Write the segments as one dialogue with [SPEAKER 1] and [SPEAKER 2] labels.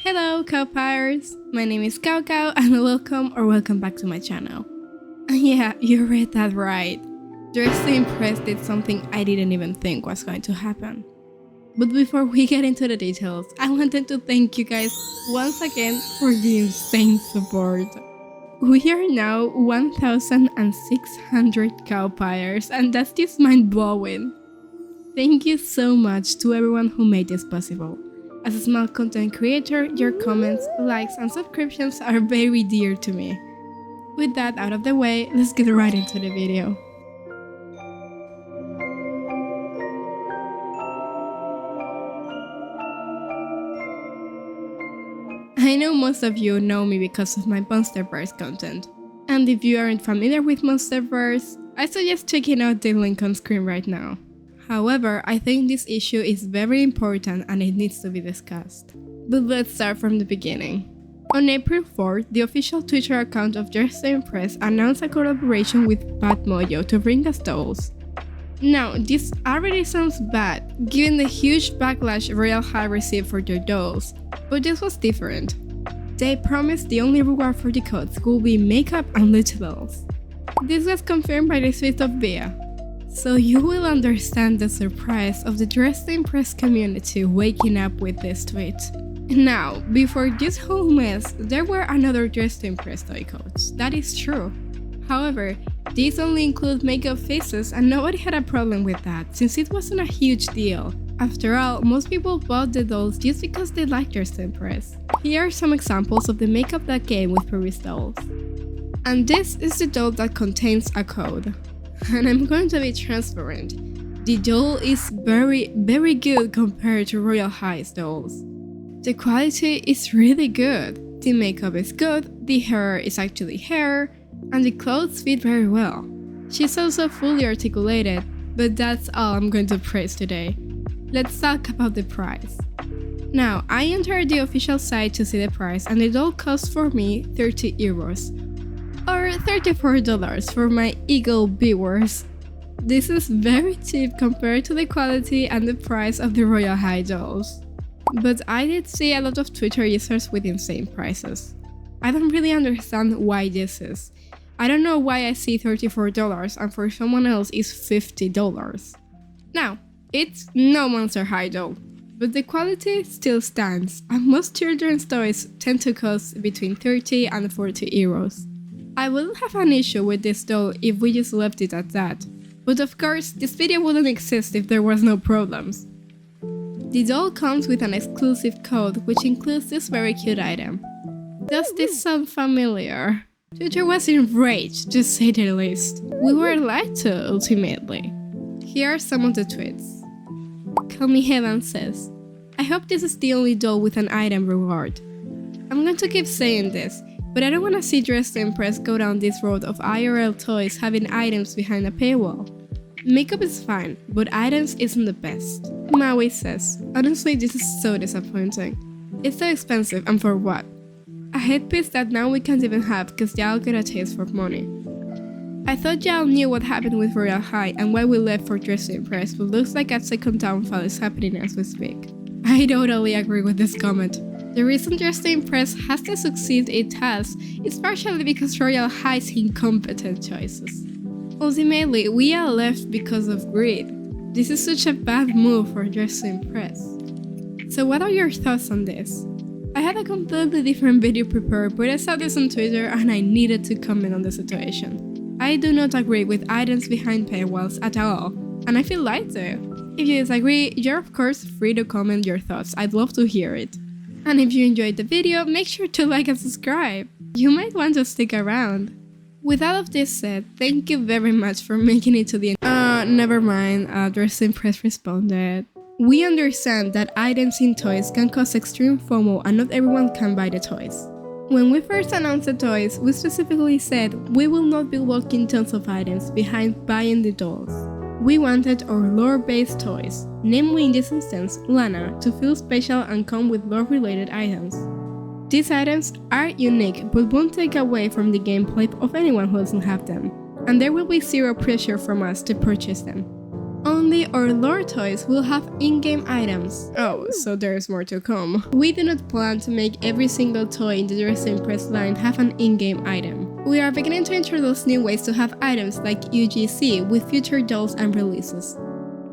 [SPEAKER 1] Hello, Cowpires! My name is Cow Cow and welcome back to my channel. Yeah, you read that right. Dressed to Impress did something I didn't even think was going to happen. But before we get into the details, I wanted to thank you guys once again for the insane support. We are now 1,600 Cowpires and that's just mind-blowing. Thank you so much to everyone who made this possible. As a small content creator, your comments, likes, and subscriptions are very dear to me. With that out of the way, let's get right into the video. I know most of you know me because of my Monsterverse content. And if you aren't familiar with Monsterverse, I suggest checking out the link on screen right now. However, I think this issue is very important and it needs to be discussed. But let's start from the beginning. On April 4th, the official Twitter account of Dressed to Impress announced a collaboration with Batmojo to bring us dolls. Now, this already sounds bad, given the huge backlash Royale High received for their dolls, but this was different. They promised the only reward for the codes will be makeup and lootables. This was confirmed by the tweet of Bea. So you will understand the surprise of the Dressed to Impress community waking up with this tweet. Now, before this whole mess, there were another Dressed to Impress toy codes. That is true. However, these only include makeup faces and nobody had a problem with that since it wasn't a huge deal. After all, most people bought the dolls just because they liked Dressed to Impress. Here are some examples of the makeup that came with previous dolls. And this is the doll that contains a code. And I'm going to be transparent. The doll is very good compared to Royale High's dolls. The quality is really good. The makeup is good, the hair is actually hair, and the clothes fit very well. She's also fully articulated, but that's all I'm going to praise today. Let's talk about the price. Now, I entered the official site to see the price and the doll cost for me 30 euros. Or $34 for my eagle viewers. This is very cheap compared to the quality and the price of the Royale High dolls. But I did see a lot of Twitter users with insane prices. I don't really understand why this is. I don't know why I see $34 and for someone else is $50. Now, it's no Monster High doll, but the quality still stands and most children's toys tend to cost between 30 and 40 euros. I wouldn't have an issue with this doll if we just left it at that, but of course this video wouldn't exist if there was no problems. The doll comes with an exclusive code which includes this very cute item. Does this sound familiar? Twitter was enraged, to say the least. We were lied to, ultimately. Here are some of the tweets. Call Me Heaven says, I hope this is the only doll with an item reward. I'm going to keep saying this, but I don't want to see Dressed to Impress go down this road of IRL toys having items behind a paywall. Makeup is fine, but items isn't the best. Maui says, honestly this is so disappointing. It's so expensive and for what? A headpiece that now we can't even have cause y'all get a taste for money. I thought y'all knew what happened with Royale High and why we left for Dressed to Impress, but looks like a second downfall is happening as we speak. I totally agree with this comment. The reason Dressed to Impress has the succeed it has is partially because Royale High's incompetent choices. Ultimately, we are left because of greed. This is such a bad move for Dressed to Impress. So what are your thoughts on this? I had a completely different video prepared, but I saw this on Twitter and I needed to comment on the situation. I do not agree with items behind paywalls at all, and I feel lied to. If you disagree, you're of course free to comment your thoughts, I'd love to hear it. And if you enjoyed the video, make sure to like and subscribe. You might want to stick around. With all of this said, thank you very much for making it to the end. Never mind, Dressed to Impress responded. We understand that items in toys can cause extreme FOMO and not everyone can buy the toys. When we first announced the toys, we specifically said we will not be locking tons of items behind buying the dolls. We wanted our lore-based toys, namely in this instance, Lana, to feel special and come with lore-related items. These items are unique but won't take away from the gameplay of anyone who doesn't have them, and there will be zero pressure from us to purchase them. Only our lore toys will have in-game items. Oh, so there's more to come. We do not plan to make every single toy in the Dress to Impress line have an in-game item. We are beginning to introduce new ways to have items like UGC with future dolls and releases.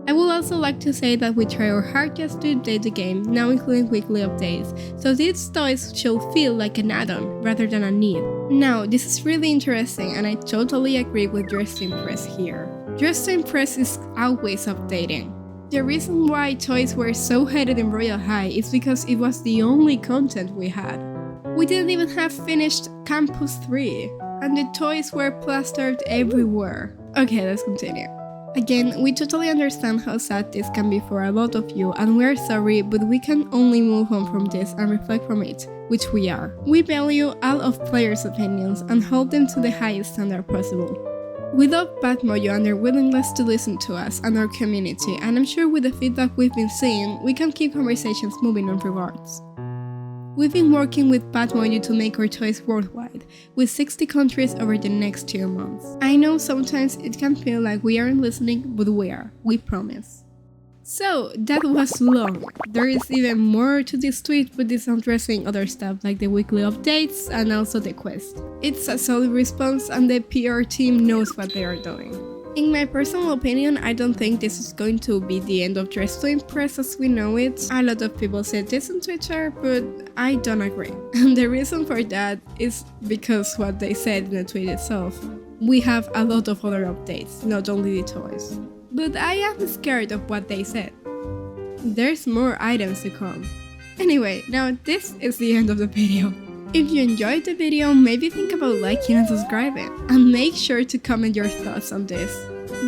[SPEAKER 1] I would also like to say that we try our hardest to update the game, now including weekly updates, so these toys should feel like an add-on rather than a need. Now, this is really interesting and I totally agree with Dress to Impress here. Dress to Impress is always updating. The reason why toys were so hated in Royale High is because it was the only content we had. We didn't even have finished Campus 3, and the toys were plastered everywhere. Okay, let's continue. Again, we totally understand how sad this can be for a lot of you, and we're sorry, but we can only move on from this and reflect from it, which we are. We value all of players' opinions and hold them to the highest standard possible. We love Bad Mojo and their willingness to listen to us and our community, and I'm sure with the feedback we've been seeing, we can keep conversations moving on regards. We've been working with Bad Mojo to make our toys worldwide, with 60 countries over the next 2 months. I know sometimes it can feel like we aren't listening, but we are, we promise. So, that was long. There is even more to this tweet, but it's addressing other stuff like the weekly updates and also the quest. It's a solid response and the PR team knows what they are doing. In my personal opinion, I don't think this is going to be the end of Dress to Impress as we know it. A lot of people said this on Twitter, but I don't agree. And the reason for that is because what they said in the tweet itself. We have a lot of other updates, not only the toys. But I am scared of what they said. There's more items to come. Anyway, now this is the end of the video. If you enjoyed the video, maybe think about liking and subscribing, and make sure to comment your thoughts on this.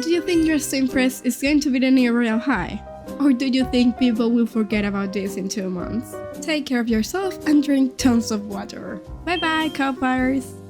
[SPEAKER 1] Do you think Dress to Impress is going to be the new Royale High? Or do you think people will forget about this in 2 months? Take care of yourself and drink tons of water. Bye bye, cowpires!